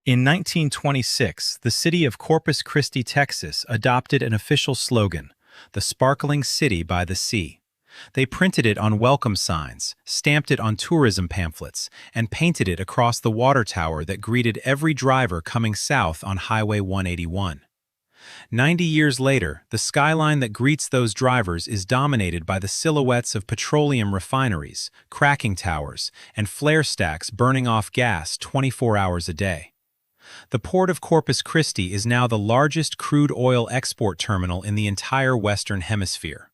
In 1926, the city of Corpus Christi, Texas, adopted an official slogan, "The Sparkling City by the Sea." They printed it on welcome signs, stamped it on tourism pamphlets, and painted it across the water tower that greeted every driver coming south on Highway 181. 90 years later, the skyline that greets those drivers is dominated by the silhouettes of petroleum refineries, cracking towers, and flare stacks burning off gas 24 hours a day. The port of Corpus Christi is now the largest crude oil export terminal in the entire Western Hemisphere.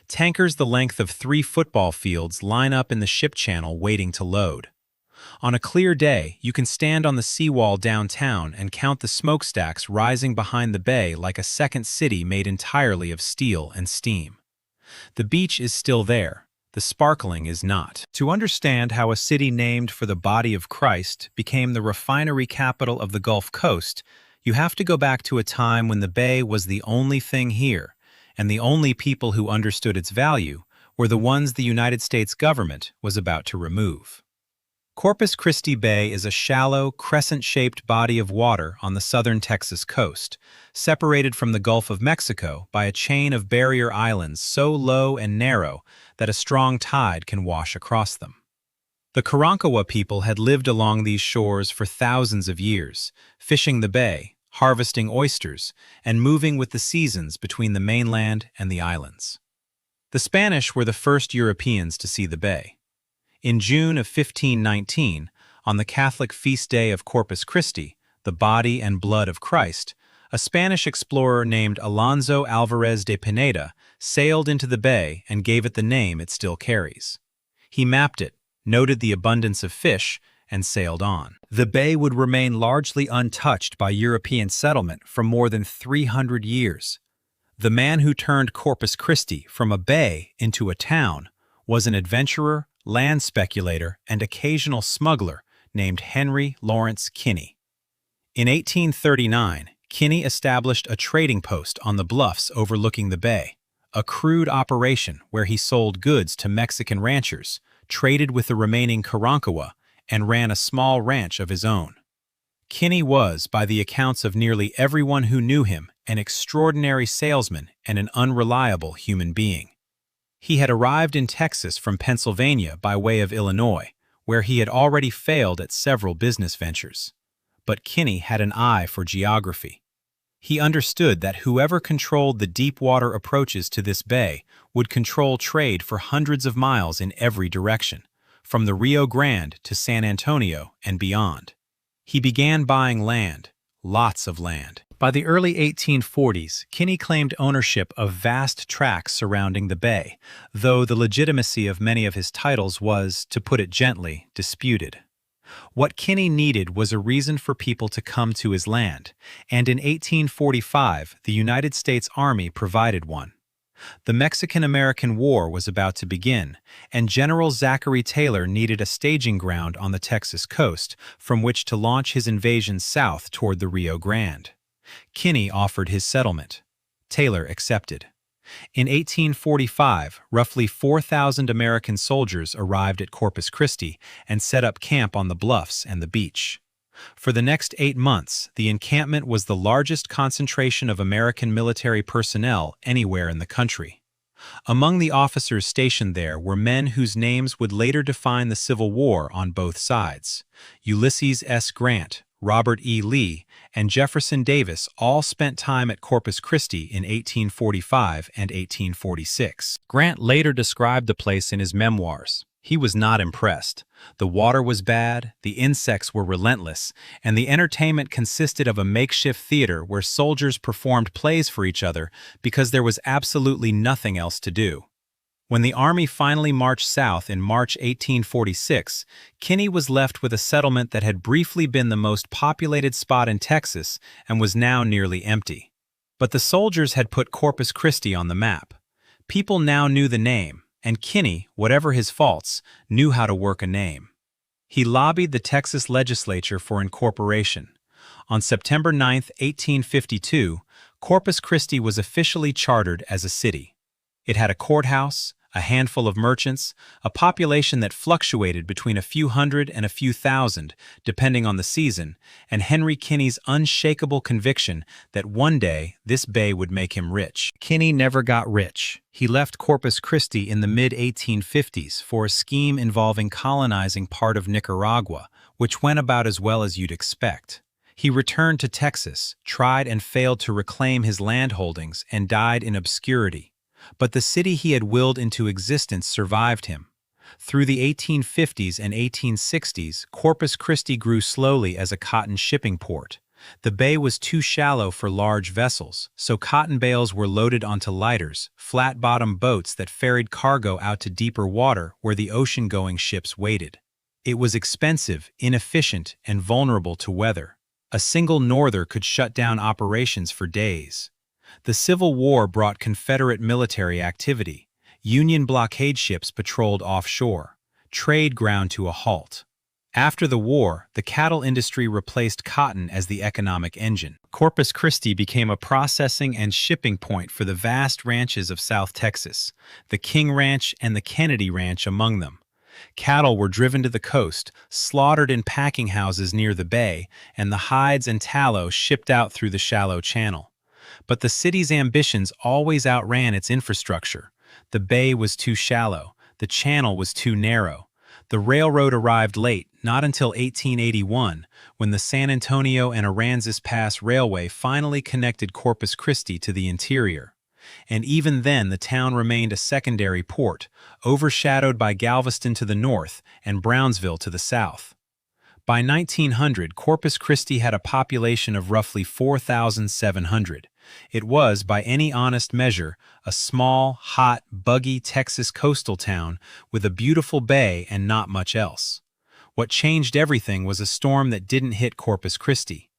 Tankers the length of 3 football fields line up in the ship channel waiting to load. On a clear day, you can stand on the seawall downtown and count the smokestacks rising behind the bay like a second city made entirely of steel and steam. The beach is still there. The sparkling is not. To understand how a city named for the body of Christ became the refinery capital of the Gulf Coast, you have to go back to a time when the bay was the only thing here, and the only people who understood its value were the ones the United States government was about to remove. Corpus Christi Bay is a shallow, crescent-shaped body of water on the southern Texas coast, separated from the Gulf of Mexico by a chain of barrier islands so low and narrow that a strong tide can wash across them. The Karankawa people had lived along these shores for thousands of years, fishing the bay, harvesting oysters, and moving with the seasons between the mainland and the islands. The Spanish were the first Europeans to see the bay. In June of 1519, on the Catholic feast day of Corpus Christi, the body and blood of Christ, a Spanish explorer named Alonso Alvarez de Pineda sailed into the bay and gave it the name it still carries. He mapped it, noted the abundance of fish, and sailed on. The bay would remain largely untouched by European settlement for more than 300 years. The man who turned Corpus Christi from a bay into a town was an adventurer, land speculator, and occasional smuggler named Lawrence Kinney. In 1839, Kinney established a trading post on the bluffs overlooking the bay, a crude operation where he sold goods to Mexican ranchers, traded with the remaining Karankawa, and ran a small ranch of his own. Kinney was, by the accounts of nearly everyone who knew him, an extraordinary salesman and an unreliable human being. He had arrived in Texas from Pennsylvania by way of Illinois, where he had already failed at several business ventures. But Kinney had an eye for geography. He understood that whoever controlled the deep water approaches to this bay would control trade for hundreds of miles in every direction, from the Rio Grande to San Antonio and beyond. He began buying land, lots of land. By the early 1840s, Kinney claimed ownership of vast tracts surrounding the bay, though the legitimacy of many of his titles was, to put it gently, disputed. What Kinney needed was a reason for people to come to his land, and in 1845, the United States Army provided one. The Mexican-American War was about to begin, and General Zachary Taylor needed a staging ground on the Texas coast from which to launch his invasion south toward the Rio Grande. Kinney offered his settlement. Taylor accepted. In 1845, roughly 4,000 American soldiers arrived at Corpus Christi and set up camp on the bluffs and the beach. For the next 8 months, the encampment was the largest concentration of American military personnel anywhere in the country. Among the officers stationed there were men whose names would later define the Civil War on both sides. Ulysses S. Grant, Robert E. Lee, and Jefferson Davis all spent time at Corpus Christi in 1845 and 1846. Grant later described the place in his memoirs. He was not impressed. The water was bad, the insects were relentless, and the entertainment consisted of a makeshift theater where soldiers performed plays for each other because there was absolutely nothing else to do. When the Army finally marched south in March 1846, Kinney was left with a settlement that had briefly been the most populated spot in Texas and was now nearly empty. But the soldiers had put Corpus Christi on the map. People now knew the name, and Kinney, whatever his faults, knew how to work a name. He lobbied the Texas legislature for incorporation. On September 9, 1852, Corpus Christi was officially chartered as a city. It had a courthouse, a handful of merchants, a population that fluctuated between a few hundred and a few thousand, depending on the season, and Henry Kinney's unshakable conviction that one day this bay would make him rich. Kinney never got rich. He left Corpus Christi in the mid-1850s for a scheme involving colonizing part of Nicaragua, which went about as well as you'd expect. He returned to Texas, tried and failed to reclaim his land holdings, and died in obscurity. But the city he had willed into existence survived him. Through the 1850s and 1860s, Corpus Christi grew slowly as a cotton shipping port. The bay was too shallow for large vessels, so cotton bales were loaded onto lighters, flat-bottom boats that ferried cargo out to deeper water where the ocean-going ships waited. It was expensive, inefficient, and vulnerable to weather. A single norther could shut down operations for days. The Civil War brought Confederate military activity. Union blockade ships patrolled offshore. Trade ground to a halt. After the war, the cattle industry replaced cotton as the economic engine. Corpus Christi became a processing and shipping point for the vast ranches of South Texas, the King Ranch and the Kennedy Ranch among them. Cattle were driven to the coast, slaughtered in packing houses near the bay, and the hides and tallow shipped out through the shallow channel. But the city's ambitions always outran its infrastructure. The bay was too shallow. The channel was too narrow. The railroad arrived late, not until 1881, when the San Antonio and Aransas Pass Railway finally connected Corpus Christi to the interior. And even then the town remained a secondary port, overshadowed by Galveston to the north and Brownsville to the south. By 1900, Corpus Christi had a population of roughly 4,700. It was, by any honest measure, a small, hot, buggy Texas coastal town with a beautiful bay and not much else. What changed everything was a storm that didn't hit Corpus Christi.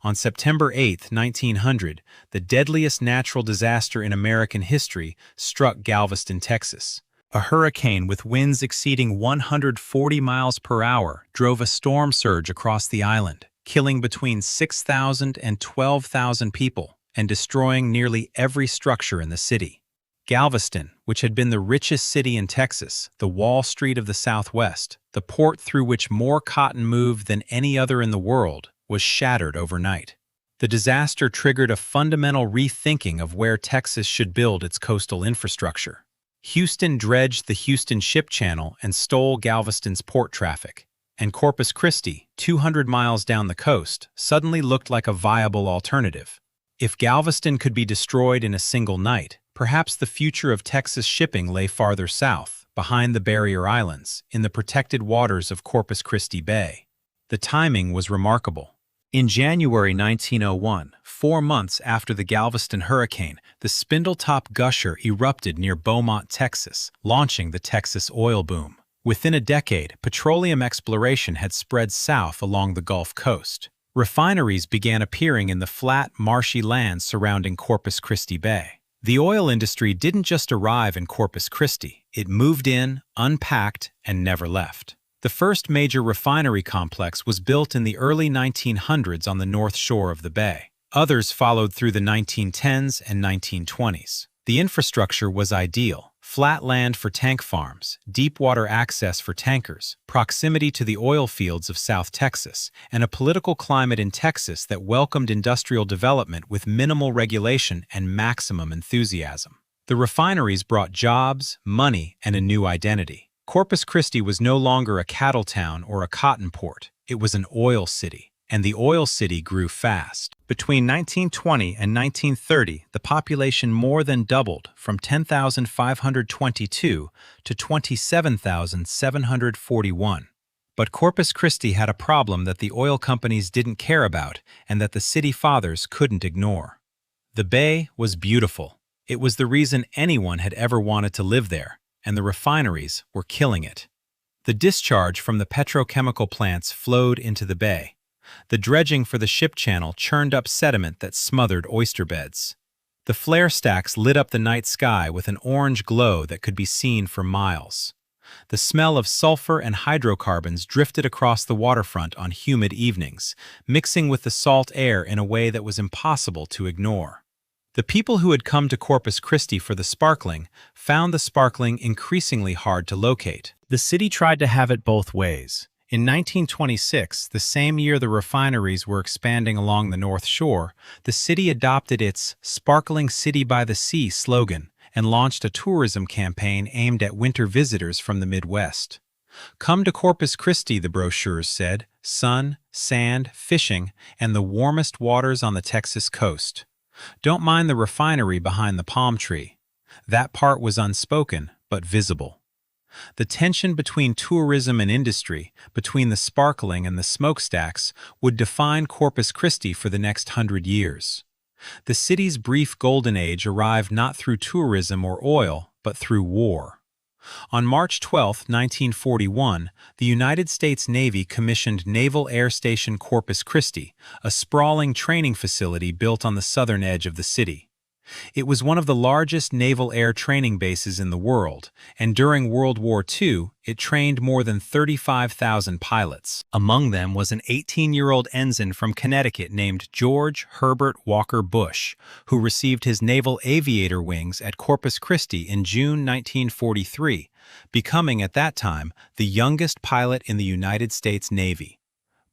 On September 8, 1900, the deadliest natural disaster in American history struck Galveston, Texas. A hurricane with winds exceeding 140 miles per hour drove a storm surge across the island, killing between 6,000 and 12,000 people and destroying nearly every structure in the city. Galveston, which had been the richest city in Texas, the Wall Street of the Southwest, the port through which more cotton moved than any other in the world, was shattered overnight. The disaster triggered a fundamental rethinking of where Texas should build its coastal infrastructure. Houston dredged the Houston Ship Channel and stole Galveston's port traffic, and Corpus Christi, 200 miles down the coast, suddenly looked like a viable alternative. If Galveston could be destroyed in a single night, perhaps the future of Texas shipping lay farther south, behind the barrier islands, in the protected waters of Corpus Christi Bay. The timing was remarkable. In January 1901, 4 months after the Galveston hurricane, the Spindletop gusher erupted near Beaumont, Texas, launching the Texas oil boom. Within a decade, petroleum exploration had spread south along the Gulf Coast. Refineries began appearing in the flat, marshy lands surrounding Corpus Christi Bay. The oil industry didn't just arrive in Corpus Christi, it moved in, unpacked, and never left. The first major refinery complex was built in the early 1900s on the north shore of the bay. Others followed through the 1910s and 1920s. The infrastructure was ideal: flat land for tank farms, deep water access for tankers, proximity to the oil fields of South Texas, and a political climate in Texas that welcomed industrial development with minimal regulation and maximum enthusiasm. The refineries brought jobs, money, and a new identity. Corpus Christi was no longer a cattle town or a cotton port. It was an oil city, and the oil city grew fast. Between 1920 and 1930, the population more than doubled from 10,522 to 27,741. But Corpus Christi had a problem that the oil companies didn't care about and that the city fathers couldn't ignore. The bay was beautiful. It was the reason anyone had ever wanted to live there, and the refineries were killing it. The discharge from the petrochemical plants flowed into the bay. The dredging for the ship channel churned up sediment that smothered oyster beds. The flare stacks lit up the night sky with an orange glow that could be seen for miles. The smell of sulfur and hydrocarbons drifted across the waterfront on humid evenings, mixing with the salt air in a way that was impossible to ignore. The people who had come to Corpus Christi for the sparkling found the sparkling increasingly hard to locate. The city tried to have it both ways. In 1926, the same year the refineries were expanding along the North Shore, the city adopted its "Sparkling City by the Sea" slogan and launched a tourism campaign aimed at winter visitors from the Midwest. "Come to Corpus Christi," the brochures said, "sun, sand, fishing, and the warmest waters on the Texas coast. Don't mind the refinery behind the palm tree." That part was unspoken, but visible. The tension between tourism and industry, between the sparkling and the smokestacks, would define Corpus Christi for the next 100 years. The city's brief golden age arrived not through tourism or oil, but through war. On March 12, 1941, the United States Navy commissioned Naval Air Station Corpus Christi, a sprawling training facility built on the southern edge of the city. It was one of the largest naval air training bases in the world, and during World War II, it trained more than 35,000 pilots. Among them was an 18-year-old ensign from Connecticut named George Herbert Walker Bush, who received his naval aviator wings at Corpus Christi in June 1943, becoming at that time the youngest pilot in the United States Navy.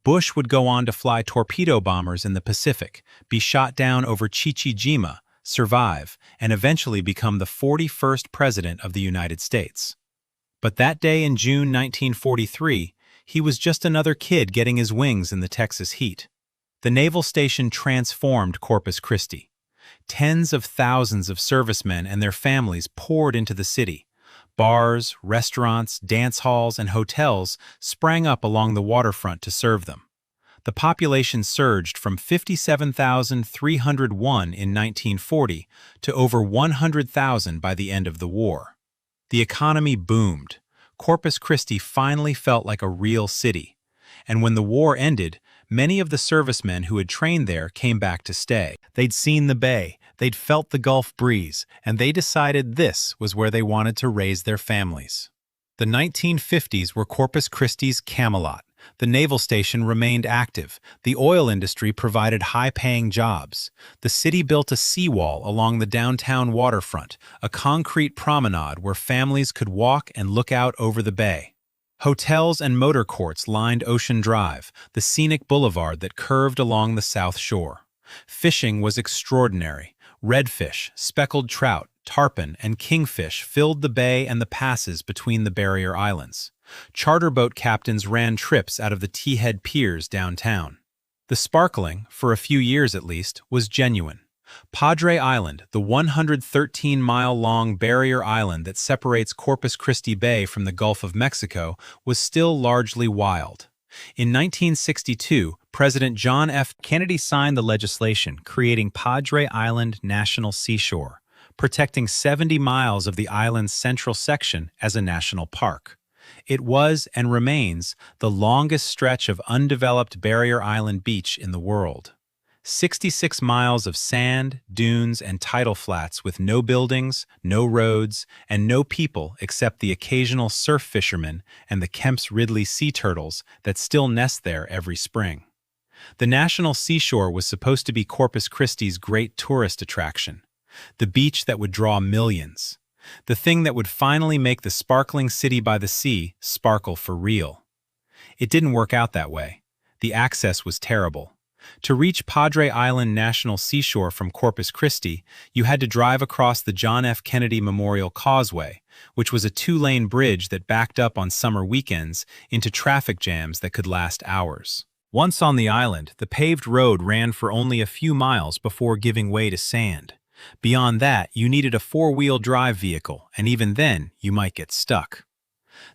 Bush would go on to fly torpedo bombers in the Pacific, be shot down over Chichijima, survive, and eventually become the 41st President of the United States. But that day in June 1943, he was just another kid getting his wings in the Texas heat. The naval station transformed Corpus Christi. Tens of thousands of servicemen and their families poured into the city. Bars, restaurants, dance halls, and hotels sprang up along the waterfront to serve them. The population surged from 57,301 in 1940 to over 100,000 by the end of the war. The economy boomed. Corpus Christi finally felt like a real city. And when the war ended, many of the servicemen who had trained there came back to stay. They'd seen the bay, they'd felt the Gulf breeze, and they decided this was where they wanted to raise their families. The 1950s were Corpus Christi's Camelot. The naval station remained active. The oil industry provided high-paying jobs. The city built a seawall along the downtown waterfront, a concrete promenade where families could walk and look out over the bay. Hotels and motor courts lined Ocean Drive, the scenic boulevard that curved along the South Shore. Fishing was extraordinary. Redfish, speckled trout, tarpon, and kingfish filled the bay and the passes between the barrier islands. Charter boat captains ran trips out of the T-head piers downtown. The sparkling, for a few years at least, was genuine. Padre Island, the 113-mile-long barrier island that separates Corpus Christi Bay from the Gulf of Mexico, was still largely wild. In 1962, President John F. Kennedy signed the legislation creating Padre Island National Seashore, protecting 70 miles of the island's central section as a national park. It was and remains the longest stretch of undeveloped barrier island beach in the world. 66 miles of sand, dunes, and tidal flats with no buildings, no roads, and no people except the occasional surf fishermen and the Kemp's Ridley sea turtles that still nest there every spring. The National Seashore was supposed to be Corpus Christi's great tourist attraction, the beach that would draw millions. The thing that would finally make the sparkling city by the sea sparkle for real. It didn't work out that way. The access was terrible. To reach Padre Island National Seashore from Corpus Christi, you had to drive across the John F. Kennedy Memorial Causeway, which was a two-lane bridge that backed up on summer weekends into traffic jams that could last hours. Once on the island, the paved road ran for only a few miles before giving way to sand. Beyond that, you needed a four-wheel drive vehicle, and even then, you might get stuck.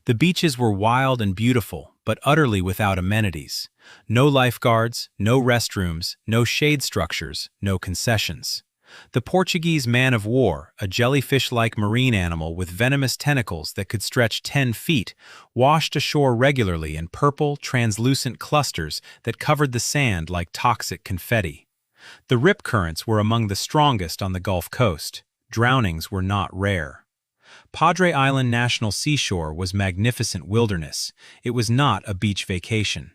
The beaches were wild and beautiful, but utterly without amenities. No lifeguards, no restrooms, no shade structures, no concessions. The Portuguese man-of-war, a jellyfish-like marine animal with venomous tentacles that could stretch 10 feet, washed ashore regularly in purple, translucent clusters that covered the sand like toxic confetti. The rip currents were among the strongest on the Gulf Coast. Drownings were not rare. Padre Island National Seashore was magnificent wilderness. It was not a beach vacation.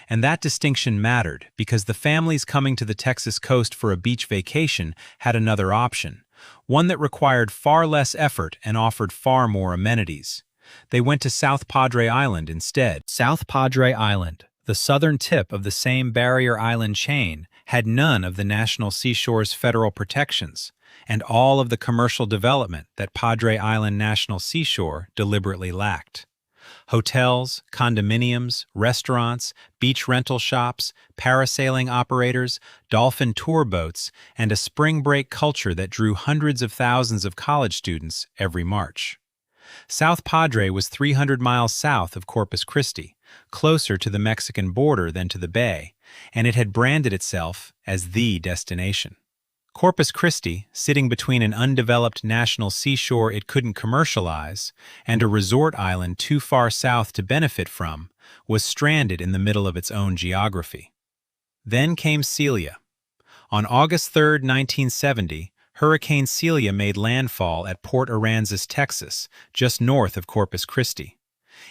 And that distinction mattered because the families coming to the Texas coast for a beach vacation had another option, one that required far less effort and offered far more amenities. They went to South Padre Island instead. South Padre Island, the southern tip of the same barrier island chain, had none of the National Seashore's federal protections, and all of the commercial development that Padre Island National Seashore deliberately lacked. Hotels, condominiums, restaurants, beach rental shops, parasailing operators, dolphin tour boats, and a spring break culture that drew hundreds of thousands of college students every March. South Padre was 300 miles south of Corpus Christi, closer to the Mexican border than to the bay, and it had branded itself as the destination. Corpus Christi, sitting between an undeveloped national seashore it couldn't commercialize and a resort island too far south to benefit from, was stranded in the middle of its own geography. Then came Celia. On August 3, 1970, Hurricane Celia made landfall at Port Aransas, Texas, just north of Corpus Christi.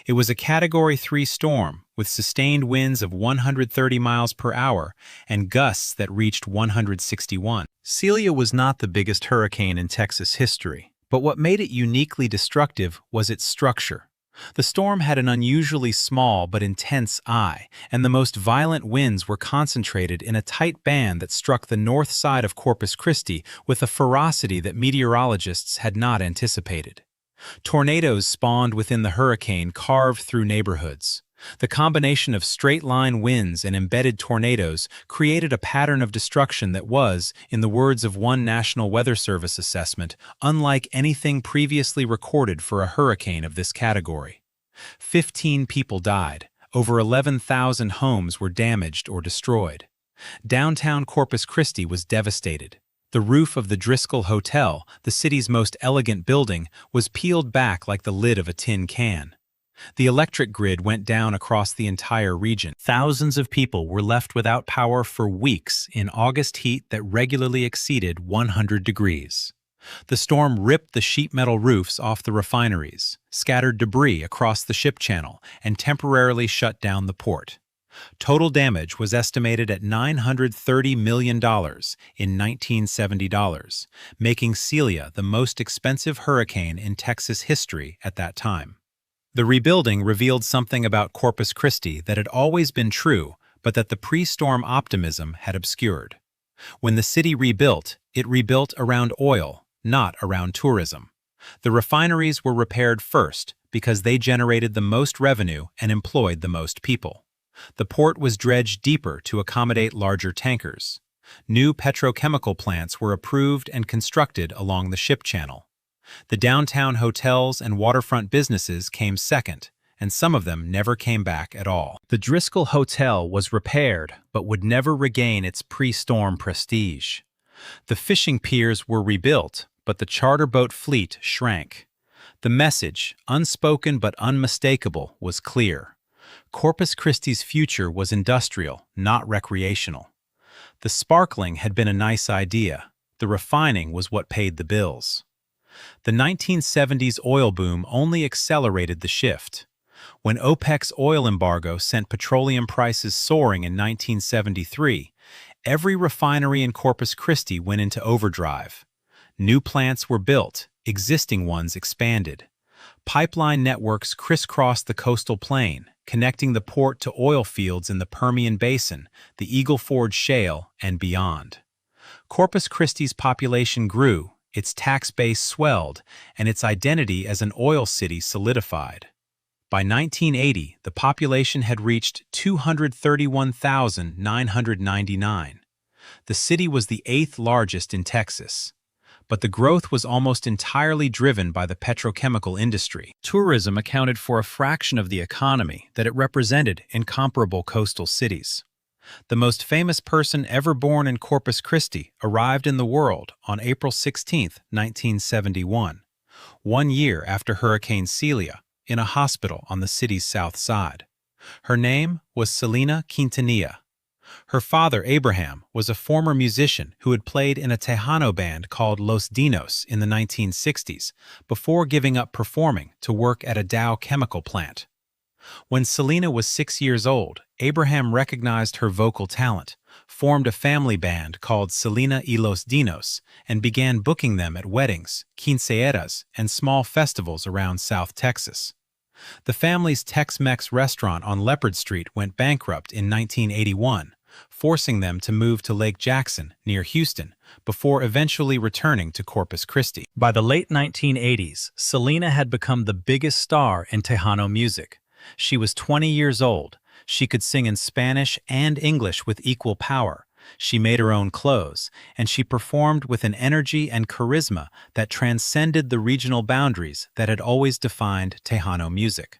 It was a Category 3 storm with sustained winds of 130 miles per hour and gusts that reached 161. Celia was not the biggest hurricane in Texas history, but what made it uniquely destructive was its structure. The storm had an unusually small but intense eye, and the most violent winds were concentrated in a tight band that struck the north side of Corpus Christi with a ferocity that meteorologists had not anticipated. Tornadoes spawned within the hurricane carved through neighborhoods. The combination of straight-line winds and embedded tornadoes created a pattern of destruction that was, in the words of one National Weather Service assessment, unlike anything previously recorded for a hurricane of this category. 15 people died. Over 11,000 homes were damaged or destroyed. Downtown Corpus Christi was devastated. The roof of the Driscoll Hotel, the city's most elegant building, was peeled back like the lid of a tin can. The electric grid went down across the entire region. Thousands of people were left without power for weeks in August heat that regularly exceeded 100 degrees. The storm ripped the sheet metal roofs off the refineries, scattered debris across the ship channel, and temporarily shut down the port. Total damage was estimated at $930 million in 1970 dollars, making Celia the most expensive hurricane in Texas history at that time. The rebuilding revealed something about Corpus Christi that had always been true, but that the pre-storm optimism had obscured. When the city rebuilt, it rebuilt around oil, not around tourism. The refineries were repaired first because they generated the most revenue and employed the most people. The port was dredged deeper to accommodate larger tankers. New petrochemical plants were approved and constructed along the ship channel. The downtown hotels and waterfront businesses came second, and some of them never came back at all. The Driscoll Hotel was repaired, but would never regain its pre-storm prestige. The fishing piers were rebuilt, but the charter boat fleet shrank. The message, unspoken but unmistakable, was clear. Corpus Christi's future was industrial, not recreational. The sparkling had been a nice idea. The refining was what paid the bills. The 1970s oil boom only accelerated the shift. When OPEC's oil embargo sent petroleum prices soaring in 1973, every refinery in Corpus Christi went into overdrive. New plants were built, existing ones expanded. Pipeline networks crisscrossed the coastal plain, connecting the port to oil fields in the Permian Basin, the Eagle Ford Shale, and beyond. Corpus Christi's population grew, its tax base swelled, and its identity as an oil city solidified. By 1980, the population had reached 231,999. The city was the 8th largest in Texas. But the growth was almost entirely driven by the petrochemical industry. Tourism accounted for a fraction of the economy that it represented in comparable coastal cities. The most famous person ever born in Corpus Christi arrived in the world on April 16, 1971, 1 year after Hurricane Celia, in a hospital on the city's south side. Her name was Selena Quintanilla. Her father, Abraham, was a former musician who had played in a Tejano band called Los Dinos in the 1960s before giving up performing to work at a Dow chemical plant. When Selena was 6 years old, Abraham recognized her vocal talent, formed a family band called Selena y los Dinos, and began booking them at weddings, quinceañeras, and small festivals around South Texas. The family's Tex-Mex restaurant on Leopard Street went bankrupt in 1981, forcing them to move to Lake Jackson, near Houston, before eventually returning to Corpus Christi. By the late 1980s, Selena had become the biggest star in Tejano music. She was 20 years old. She could sing in Spanish and English with equal power. She made her own clothes, and she performed with an energy and charisma that transcended the regional boundaries that had always defined Tejano music.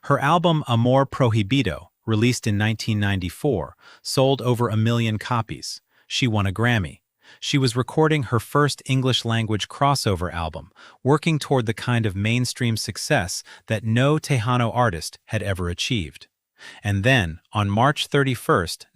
Her album Amor Prohibido, released in 1994, sold over 1 million copies. She won a Grammy. She was recording her first English-language crossover album, working toward the kind of mainstream success that no Tejano artist had ever achieved. And then, on March 31,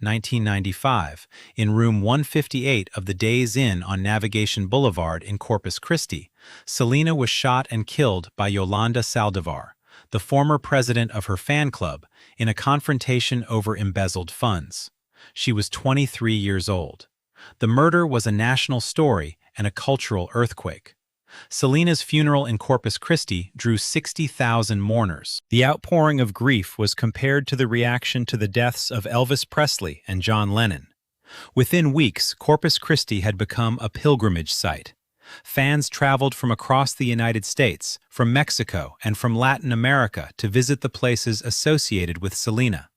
1995, in room 158 of the Days Inn on Navigation Boulevard in Corpus Christi, Selena was shot and killed by Yolanda Saldivar, the former president of her fan club, in a confrontation over embezzled funds. She was 23 years old. The murder was a national story and a cultural earthquake. Selena's funeral in Corpus Christi drew 60,000 mourners. The outpouring of grief was compared to the reaction to the deaths of Elvis Presley and John Lennon. Within weeks, Corpus Christi had become a pilgrimage site. Fans traveled from across the United States, from Mexico, and from Latin America to visit the places associated with Selena.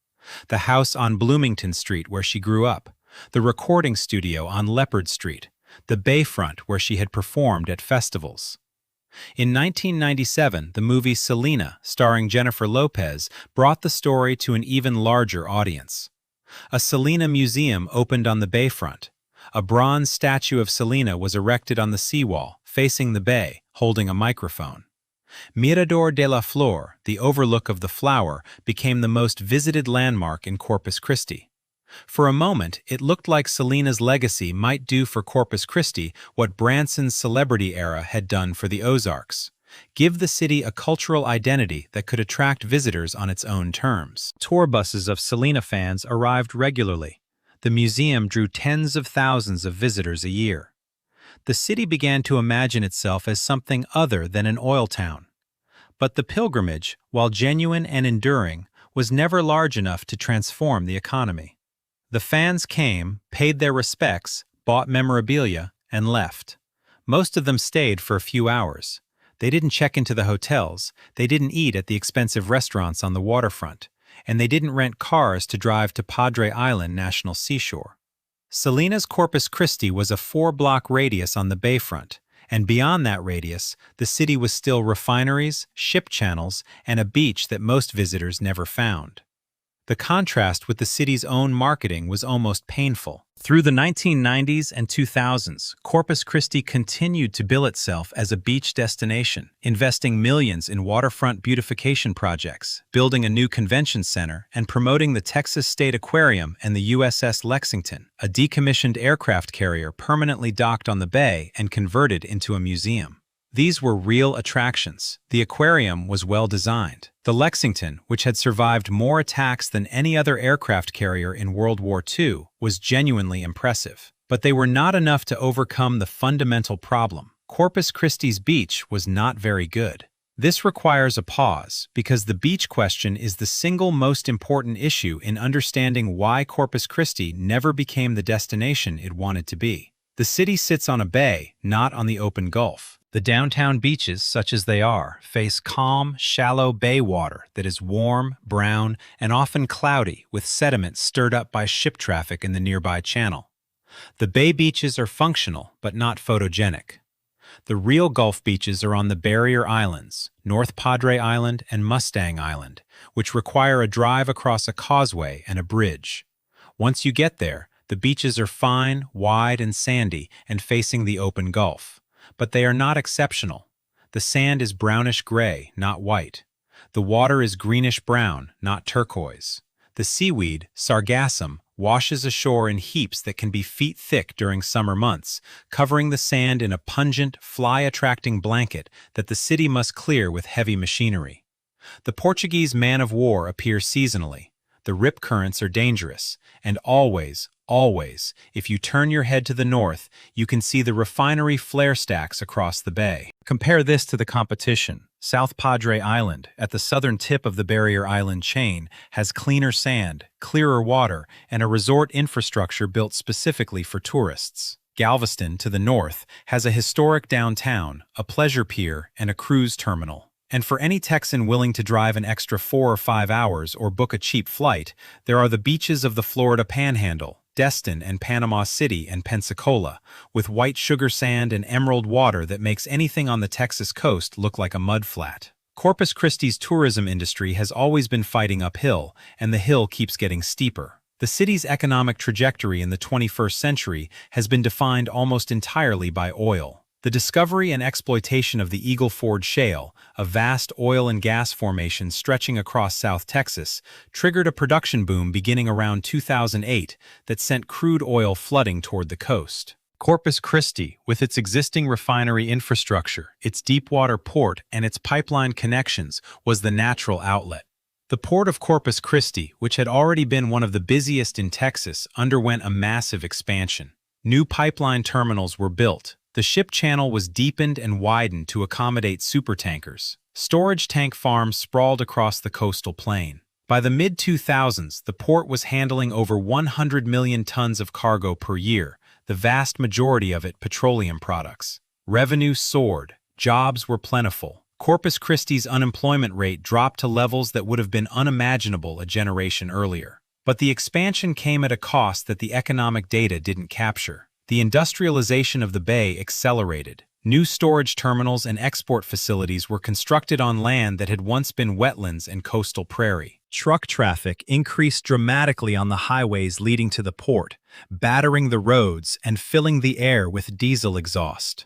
The house on Bloomington Street where she grew up, the recording studio on Leopard Street, the bayfront where she had performed at festivals. In 1997, the movie Selena, starring Jennifer Lopez, brought the story to an even larger audience. A Selena museum opened on the bayfront. A bronze statue of Selena was erected on the seawall, facing the bay, holding a microphone. Mirador de la Flor, the overlook of the flower, became the most visited landmark in Corpus Christi. For a moment, it looked like Selena's legacy might do for Corpus Christi what Branson's celebrity era had done for the Ozarks. Give the city a cultural identity that could attract visitors on its own terms. Tour buses of Selena fans arrived regularly. The museum drew tens of thousands of visitors a year. The city began to imagine itself as something other than an oil town. But the pilgrimage, while genuine and enduring, was never large enough to transform the economy. The fans came, paid their respects, bought memorabilia, and left. Most of them stayed for a few hours. They didn't check into the hotels, they didn't eat at the expensive restaurants on the waterfront, and they didn't rent cars to drive to Padre Island National Seashore. Selena's Corpus Christi was a 4-block radius on the bayfront, and beyond that radius, the city was still refineries, ship channels, and a beach that most visitors never found. The contrast with the city's own marketing was almost painful. Through the 1990s and 2000s, Corpus Christi continued to bill itself as a beach destination, investing millions in waterfront beautification projects, building a new convention center, and promoting the Texas State Aquarium and the USS Lexington, a decommissioned aircraft carrier permanently docked on the bay and converted into a museum. These were real attractions. The aquarium was well designed. The Lexington, which had survived more attacks than any other aircraft carrier in World War II, was genuinely impressive. But they were not enough to overcome the fundamental problem. Corpus Christi's beach was not very good. This requires a pause, because the beach question is the single most important issue in understanding why Corpus Christi never became the destination it wanted to be. The city sits on a bay, not on the open Gulf. The downtown beaches, such as they are, face calm, shallow bay water that is warm, brown, and often cloudy with sediment stirred up by ship traffic in the nearby channel. The bay beaches are functional, but not photogenic. The real Gulf beaches are on the barrier islands, North Padre Island and Mustang Island, which require a drive across a causeway and a bridge. Once you get there, the beaches are fine, wide, and sandy, and facing the open Gulf. But they are not exceptional. The sand is brownish-gray, not white. The water is greenish-brown, not turquoise. The seaweed, sargassum, washes ashore in heaps that can be feet thick during summer months, covering the sand in a pungent, fly-attracting blanket that the city must clear with heavy machinery. The Portuguese man-of-war appears seasonally. The rip currents are dangerous, and always, if you turn your head to the north, you can see the refinery flare stacks across the bay. Compare this to the competition. South Padre Island, at the southern tip of the Barrier Island chain, has cleaner sand, clearer water, and a resort infrastructure built specifically for tourists. Galveston, to the north, has a historic downtown, a pleasure pier, and a cruise terminal. And for any Texan willing to drive an extra 4 or 5 hours or book a cheap flight, there are the beaches of the Florida Panhandle, Destin and Panama City and Pensacola, with white sugar sand and emerald water that makes anything on the Texas coast look like a mudflat. Corpus Christi's tourism industry has always been fighting uphill, and the hill keeps getting steeper. The city's economic trajectory in the 21st century has been defined almost entirely by oil. The discovery and exploitation of the Eagle Ford Shale, a vast oil and gas formation stretching across South Texas, triggered a production boom beginning around 2008 that sent crude oil flooding toward the coast. Corpus Christi, with its existing refinery infrastructure, its deepwater port, and its pipeline connections, was the natural outlet. The port of Corpus Christi, which had already been one of the busiest in Texas, underwent a massive expansion. New pipeline terminals were built. The ship channel was deepened and widened to accommodate supertankers. Storage tank farms sprawled across the coastal plain. By the mid-2000s, the port was handling over 100 million tons of cargo per year, the vast majority of it petroleum products. Revenue soared. Jobs were plentiful. Corpus Christi's unemployment rate dropped to levels that would have been unimaginable a generation earlier. But the expansion came at a cost that the economic data didn't capture. The industrialization of the bay accelerated. New storage terminals and export facilities were constructed on land that had once been wetlands and coastal prairie. Truck traffic increased dramatically on the highways leading to the port, battering the roads and filling the air with diesel exhaust.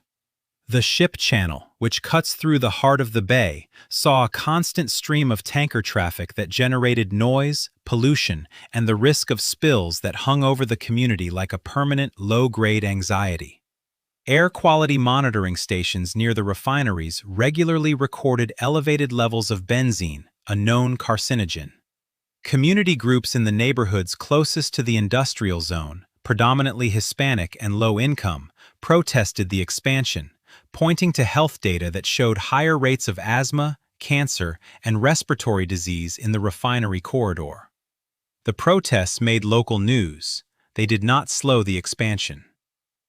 The ship channel, which cuts through the heart of the bay, saw a constant stream of tanker traffic that generated noise, pollution, and the risk of spills that hung over the community like a permanent low-grade anxiety. Air quality monitoring stations near the refineries regularly recorded elevated levels of benzene, a known carcinogen. Community groups in the neighborhoods closest to the industrial zone, predominantly Hispanic and low-income, protested the expansion, pointing to health data that showed higher rates of asthma, cancer, and respiratory disease in the refinery corridor. The protests made local news. They did not slow the expansion.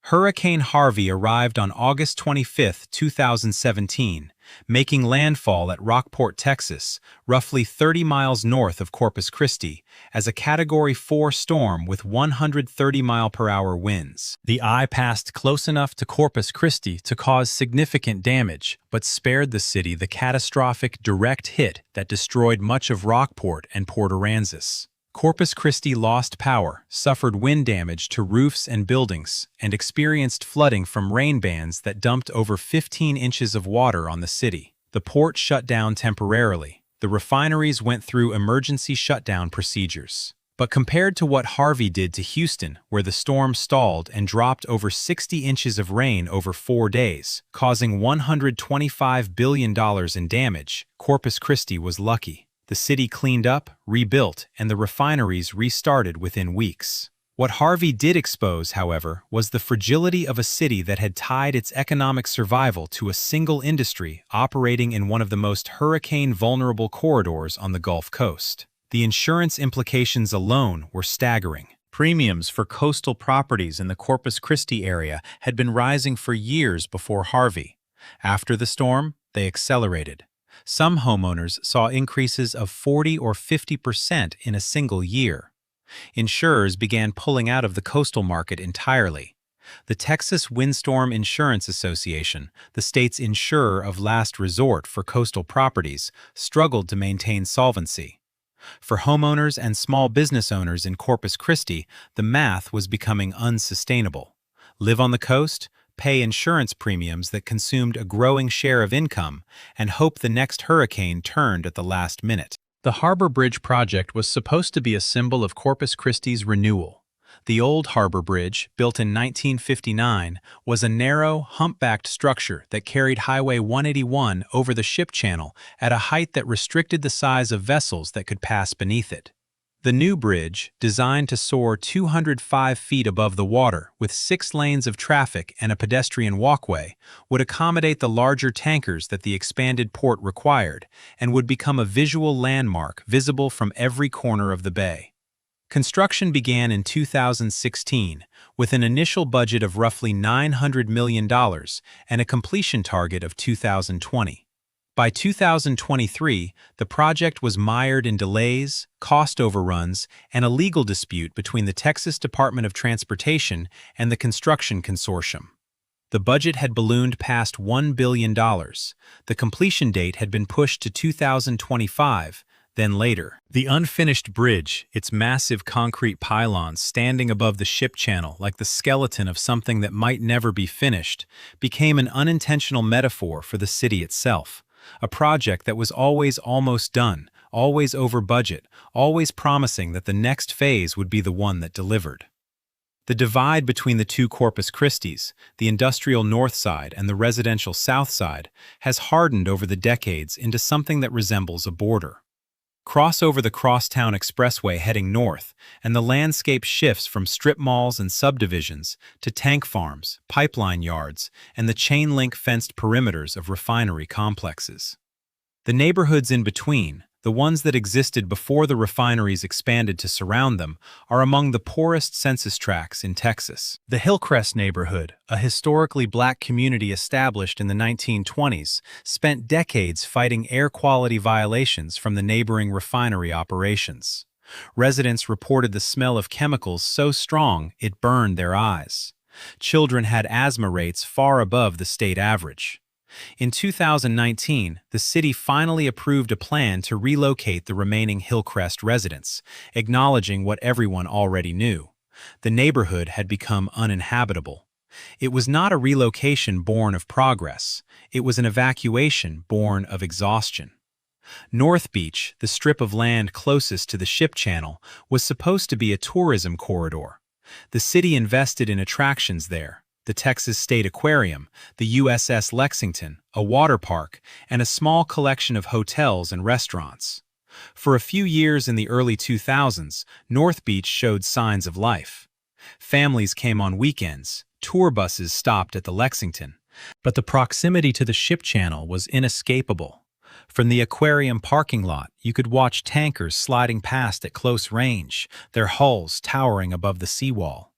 Hurricane Harvey arrived on August 25, 2017, making landfall at Rockport, Texas, roughly 30 miles north of Corpus Christi, as a Category 4 storm with 130-mile-per-hour winds. The eye passed close enough to Corpus Christi to cause significant damage, but spared the city the catastrophic direct hit that destroyed much of Rockport and Port Aransas. Corpus Christi lost power, suffered wind damage to roofs and buildings, and experienced flooding from rain bands that dumped over 15 inches of water on the city. The port shut down temporarily. The refineries went through emergency shutdown procedures. But compared to what Harvey did to Houston, where the storm stalled and dropped over 60 inches of rain over 4 days, causing $125 billion in damage, Corpus Christi was lucky. The city cleaned up, rebuilt, and the refineries restarted within weeks. What Harvey did expose, however, was the fragility of a city that had tied its economic survival to a single industry operating in one of the most hurricane-vulnerable corridors on the Gulf Coast. The insurance implications alone were staggering. Premiums for coastal properties in the Corpus Christi area had been rising for years before Harvey. After the storm, they accelerated. Some homeowners saw increases of 40 or 50% in a single year. Insurers began pulling out of the coastal market entirely. The Texas Windstorm Insurance Association, the state's insurer of last resort for coastal properties, struggled to maintain solvency. For homeowners and small business owners in Corpus Christi, the math was becoming unsustainable. Live on the coast, pay insurance premiums that consumed a growing share of income, and hope the next hurricane turned at the last minute. The Harbor Bridge project was supposed to be a symbol of Corpus Christi's renewal. The old harbor bridge, built in 1959, was a narrow, humpbacked structure that carried Highway 181 over the ship channel at a height that restricted the size of vessels that could pass beneath it. The new bridge, designed to soar 205 feet above the water with 6 lanes of traffic and a pedestrian walkway, would accommodate the larger tankers that the expanded port required and would become a visual landmark visible from every corner of the bay. Construction began in 2016 with an initial budget of roughly $900 million and a completion target of 2020. By 2023, the project was mired in delays, cost overruns, and a legal dispute between the Texas Department of Transportation and the construction consortium. The budget had ballooned past $1 billion. The completion date had been pushed to 2025, then later. The unfinished bridge, its massive concrete pylons standing above the ship channel like the skeleton of something that might never be finished, became an unintentional metaphor for the city itself. A project that was always almost done, always over budget, always promising that the next phase would be the one that delivered. The divide between the two Corpus Christis, the industrial north side and the residential south side, has hardened over the decades into something that resembles a border. Cross over the Crosstown Expressway heading north, and the landscape shifts from strip malls and subdivisions to tank farms, pipeline yards, and the chain-link fenced perimeters of refinery complexes. The neighborhoods in between, the ones that existed before the refineries expanded to surround them, are among the poorest census tracts in Texas. The Hillcrest neighborhood, a historically black community established in the 1920s, spent decades fighting air quality violations from the neighboring refinery operations. Residents reported the smell of chemicals so strong it burned their eyes. Children had asthma rates far above the state average. In 2019, the city finally approved a plan to relocate the remaining Hillcrest residents, acknowledging what everyone already knew. The neighborhood had become uninhabitable. It was not a relocation born of progress. It was an evacuation born of exhaustion. North Beach, the strip of land closest to the ship channel, was supposed to be a tourism corridor. The city invested in attractions there: the Texas State Aquarium, the USS Lexington, a water park, and a small collection of hotels and restaurants. For a few years in the early 2000s, North Beach showed signs of life. Families came on weekends, tour buses stopped at the Lexington, but the proximity to the ship channel was inescapable. From the aquarium parking lot, you could watch tankers sliding past at close range, their hulls towering above the seawall.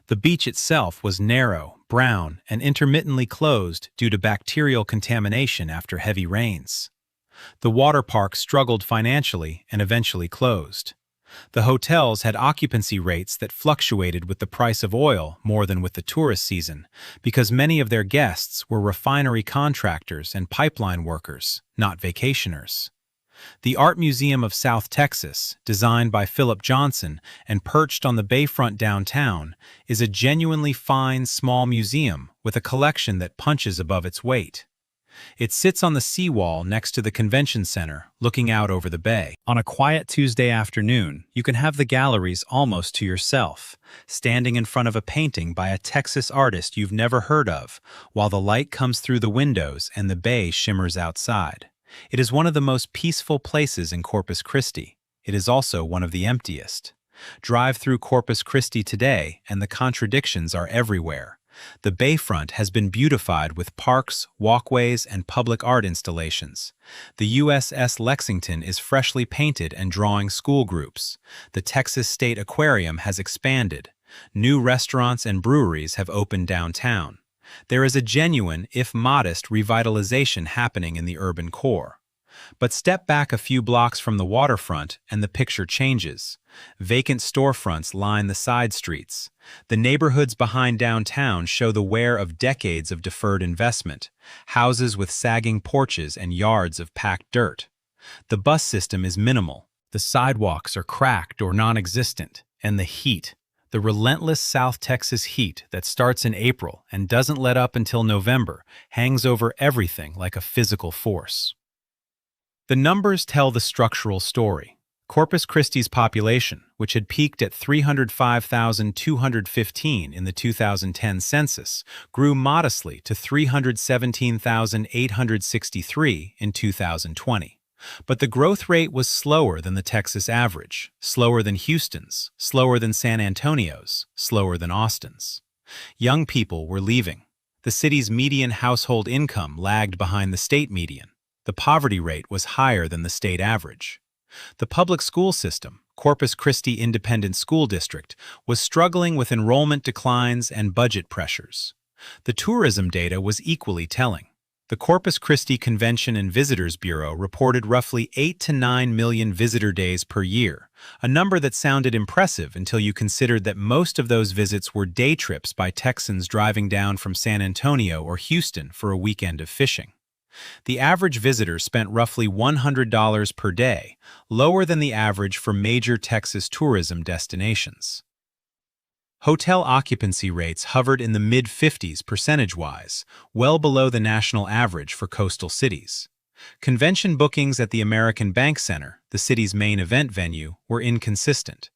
The beach itself was narrow, brown, and intermittently closed due to bacterial contamination after heavy rains. The water park struggled financially and eventually closed. The hotels had occupancy rates that fluctuated with the price of oil more than with the tourist season, because many of their guests were refinery contractors and pipeline workers, not vacationers. The Art Museum of South Texas, designed by Philip Johnson and perched on the bayfront downtown, is a genuinely fine small museum with a collection that punches above its weight. It sits on the seawall next to the convention center, looking out over the bay. On a quiet Tuesday afternoon, you can have the galleries almost to yourself, standing in front of a painting by a Texas artist you've never heard of, while the light comes through the windows and the bay shimmers outside. It is one of the most peaceful places in Corpus Christi. It is also one of the emptiest. Drive through Corpus Christi today, and the contradictions are everywhere. The bayfront has been beautified with parks, walkways, and public art installations. The USS Lexington is freshly painted and drawing school groups. The Texas State Aquarium has expanded. New restaurants and breweries have opened downtown. There is a genuine, if modest, revitalization happening in the urban core. But step back a few blocks from the waterfront and the picture changes. Vacant storefronts line the side streets. The neighborhoods behind downtown show the wear of decades of deferred investment, houses with sagging porches and yards of packed dirt. The bus system is minimal. The sidewalks are cracked or non-existent, and the heat, the relentless South Texas heat that starts in April and doesn't let up until November, hangs over everything like a physical force. The numbers tell the structural story. Corpus Christi's population, which had peaked at 305,215 in the 2010 census, grew modestly to 317,863 in 2020. But the growth rate was slower than the Texas average, slower than Houston's, slower than San Antonio's, slower than Austin's. Young people were leaving. The city's median household income lagged behind the state median. The poverty rate was higher than the state average. The public school system, Corpus Christi Independent School District, was struggling with enrollment declines and budget pressures. The tourism data was equally telling. The Corpus Christi Convention and Visitors Bureau reported roughly 8 to 9 million visitor days per year, a number that sounded impressive until you considered that most of those visits were day trips by Texans driving down from San Antonio or Houston for a weekend of fishing. The average visitor spent roughly $100 per day, lower than the average for major Texas tourism destinations. Hotel occupancy rates hovered in the mid-50s percentage-wise, well below the national average for coastal cities. Convention bookings at the American Bank Center, the city's main event venue, were inconsistent.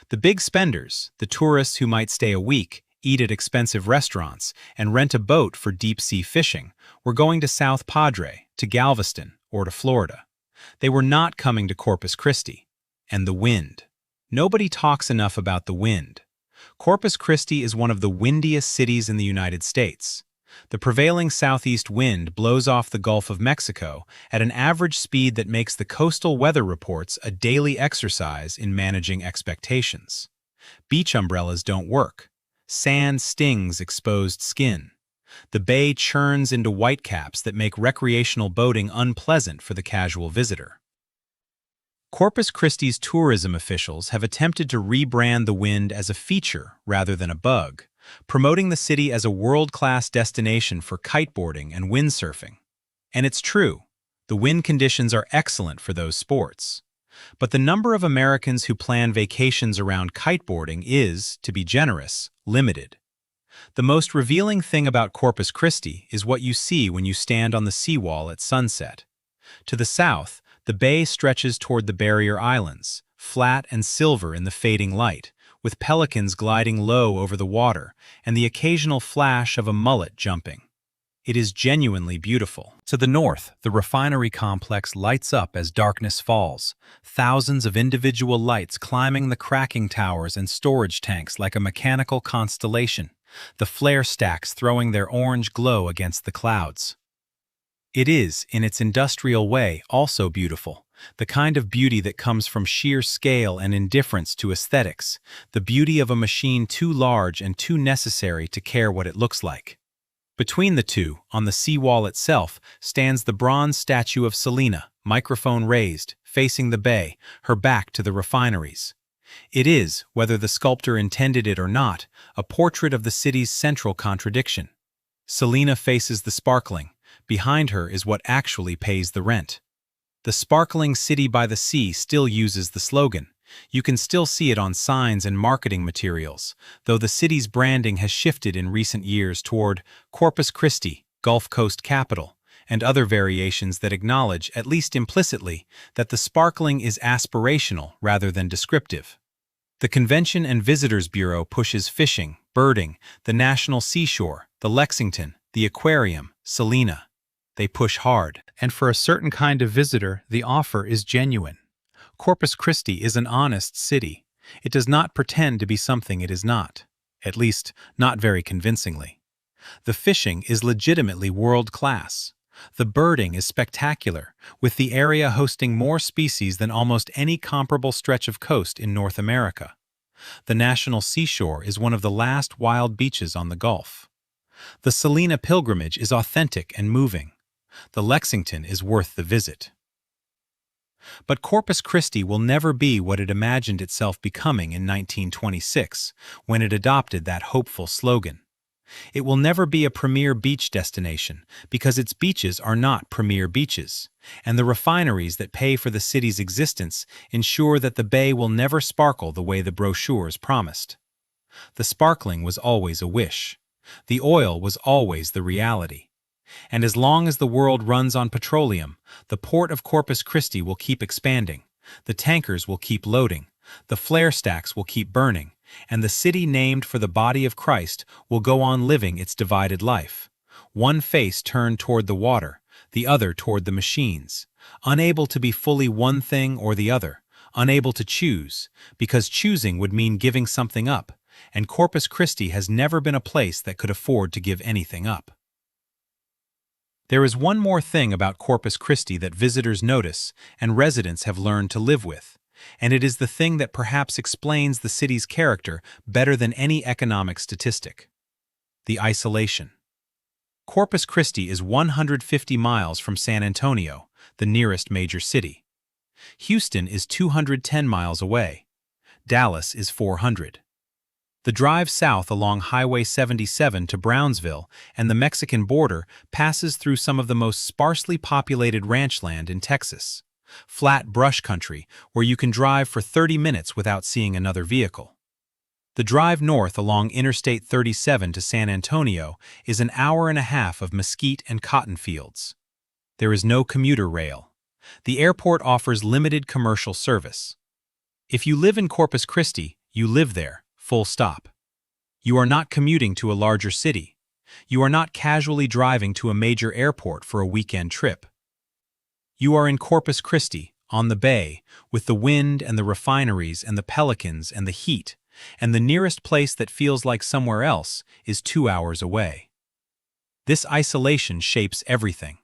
The big spenders, the tourists who might stay a week, eat at expensive restaurants, and rent a boat for deep-sea fishing, were going to South Padre, to Galveston, or to Florida. They were not coming to Corpus Christi. And the wind. Nobody talks enough about the wind. Corpus Christi is one of the windiest cities in the United States. The prevailing southeast wind blows off the Gulf of Mexico at an average speed that makes the coastal weather reports a daily exercise in managing expectations. Beach umbrellas don't work. Sand stings exposed skin. The bay churns into whitecaps that make recreational boating unpleasant for the casual visitor. Corpus Christi's tourism officials have attempted to rebrand the wind as a feature rather than a bug, promoting the city as a world-class destination for kiteboarding and windsurfing. And it's true, the wind conditions are excellent for those sports. But the number of Americans who plan vacations around kiteboarding is, to be generous, limited. The most revealing thing about Corpus Christi is what you see when you stand on the seawall at sunset. To the south, the bay stretches toward the barrier islands, flat and silver in the fading light, with pelicans gliding low over the water and the occasional flash of a mullet jumping. It is genuinely beautiful. To the north, the refinery complex lights up as darkness falls, thousands of individual lights climbing the cracking towers and storage tanks like a mechanical constellation, the flare stacks throwing their orange glow against the clouds. It is, in its industrial way, also beautiful, the kind of beauty that comes from sheer scale and indifference to aesthetics, the beauty of a machine too large and too necessary to care what it looks like. Between the two, on the seawall itself, stands the bronze statue of Selena, microphone raised, facing the bay, her back to the refineries. It is, whether the sculptor intended it or not, a portrait of the city's central contradiction. Selena faces the sparkling. Behind her is what actually pays the rent. The sparkling city by the sea still uses the slogan. You can still see it on signs and marketing materials, though the city's branding has shifted in recent years toward Corpus Christi, Gulf Coast capital, and other variations that acknowledge, at least implicitly, that the sparkling is aspirational rather than descriptive. The Convention and Visitors Bureau pushes fishing, birding, the National Seashore, the Lexington, the aquarium, Selena. They push hard, and for a certain kind of visitor, the offer is genuine. Corpus Christi is an honest city. It does not pretend to be something it is not, at least not very convincingly. The fishing is legitimately world-class. The birding is spectacular, with the area hosting more species than almost any comparable stretch of coast in North America. The National Seashore is one of the last wild beaches on the Gulf. The Selena pilgrimage is authentic and moving. The Lexington is worth the visit. But Corpus Christi will never be what it imagined itself becoming in 1926, when it adopted that hopeful slogan. It will never be a premier beach destination because its beaches are not premier beaches, and the refineries that pay for the city's existence ensure that the bay will never sparkle the way the brochures promised. The sparkling was always a wish. The oil was always the reality. And as long as the world runs on petroleum, the port of Corpus Christi will keep expanding, The tankers will keep loading, the flare stacks will keep burning, and the city named for the body of Christ will go on living its divided life. One face turned toward the water, the other toward the machines, unable to be fully one thing or the other, unable to choose, because choosing would mean giving something up, and Corpus Christi has never been a place that could afford to give anything up. There is one more thing about Corpus Christi that visitors notice and residents have learned to live with, and it is the thing that perhaps explains the city's character better than any economic statistic: the isolation. Corpus Christi is 150 miles from San Antonio, the nearest major city. Houston is 210 miles away. Dallas is 400. The drive south along Highway 77 to Brownsville and the Mexican border passes through some of the most sparsely populated ranchland in Texas, flat brush country where you can drive for 30 minutes without seeing another vehicle. The drive north along Interstate 37 to San Antonio is an hour and a half of mesquite and cotton fields. There is no commuter rail. The airport offers limited commercial service. If you live in Corpus Christi, you live there. Full stop. You are not commuting to a larger city. You are not casually driving to a major airport for a weekend trip. You are in Corpus Christi, on the bay, with the wind and the refineries and the pelicans and the heat, and the nearest place that feels like somewhere else is 2 hours away. This isolation shapes everything.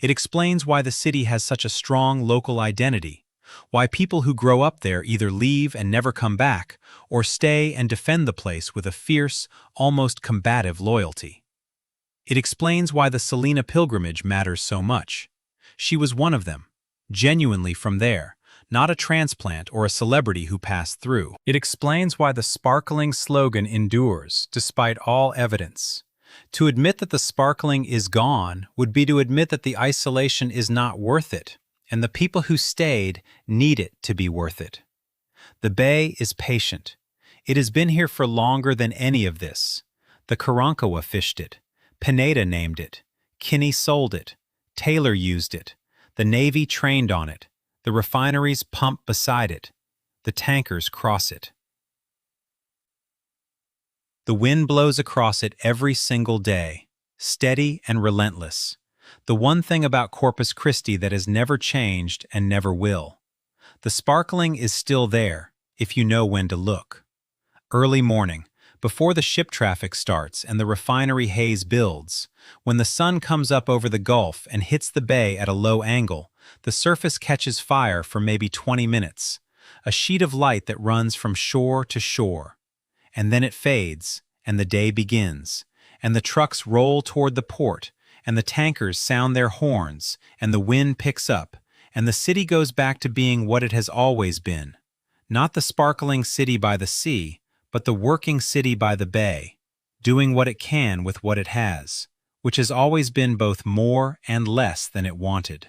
It explains why the city has such a strong local identity, why people who grow up there either leave and never come back, or stay and defend the place with a fierce, almost combative loyalty. It explains why the Selena pilgrimage matters so much. She was one of them, genuinely from there, not a transplant or a celebrity who passed through. It explains why the sparkling slogan endures, despite all evidence. To admit that the sparkling is gone would be to admit that the isolation is not worth it, and the people who stayed need it to be worth it. The bay is patient. It has been here for longer than any of this. The Karankawa fished it. Pineda named it. Kinney sold it. Taylor used it. The Navy trained on it. The refineries pump beside it. The tankers cross it. The wind blows across it every single day, steady and relentless. The one thing about Corpus Christi that has never changed and never will. The sparkling is still there, if you know when to look. Early morning, before the ship traffic starts and the refinery haze builds, when the sun comes up over the Gulf and hits the bay at a low angle, the surface catches fire for maybe 20 minutes, a sheet of light that runs from shore to shore. And then it fades, and the day begins, and the trucks roll toward the port, and the tankers sound their horns, and the wind picks up, and the city goes back to being what it has always been. Not the sparkling city by the sea, but the working city by the bay, doing what it can with what it has, which has always been both more and less than it wanted.